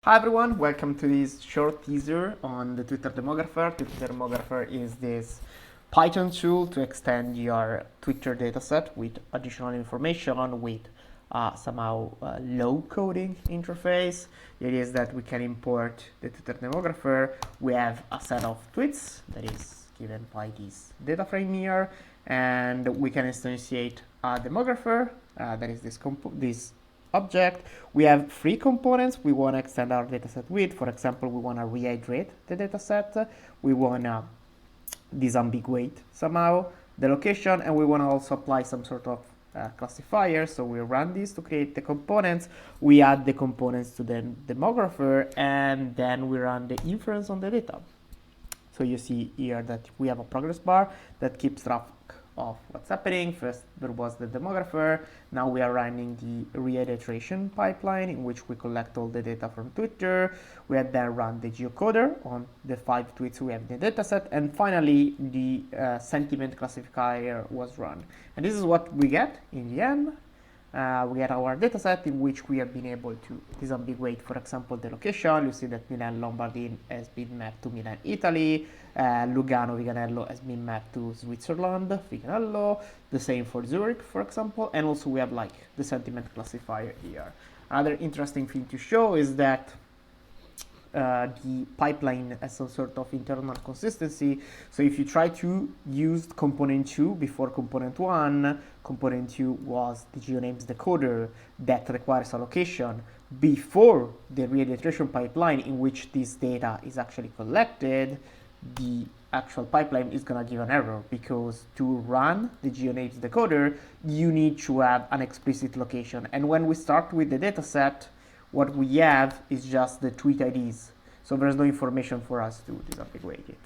Hi everyone, welcome to this short teaser on the Twitter Demographer. The Twitter Demographer is this Python tool to extend your Twitter dataset with additional information with somehow low coding interface. It is that we can import the Twitter Demographer. We have a set of tweets that is given by this data frame here, and we can instantiate a demographer that is this object. We have three components we want to extend our dataset with. For example, we want to rehydrate the dataset, we want to disambiguate somehow the location, and we want to also apply some sort of classifier. So we run this to create the components, we add the components to the demographer, and then we run the inference on the data. So you see here that we have a progress bar that keeps track of what's happening. First there was the demographer, now we are running the reiteration pipeline in which we collect all the data from Twitter. We had then run the geocoder on the 5 tweets we have in the dataset, and finally the sentiment classifier was run. And this is what we get in the end. We get our dataset in which we have been able to disambiguate, for example, the location. You see that Milan Lombardy has been mapped to Milan, Italy. Lugano Viganello has been mapped to Switzerland, Viganello. The same for Zurich, for example. And also we have like the sentiment classifier here. Another interesting thing to show is that the pipeline has some sort of internal consistency. So if you try to use component 2 before component 1, component 2 was the geonames decoder that requires a location before the reiteration pipeline in which this data is actually collected. The actual pipeline is going to give an error because to run the geonames decoder, you need to have an explicit location. And when we start with the dataset, what we have is just the tweet IDs. So there's no information for us to disambiguate it.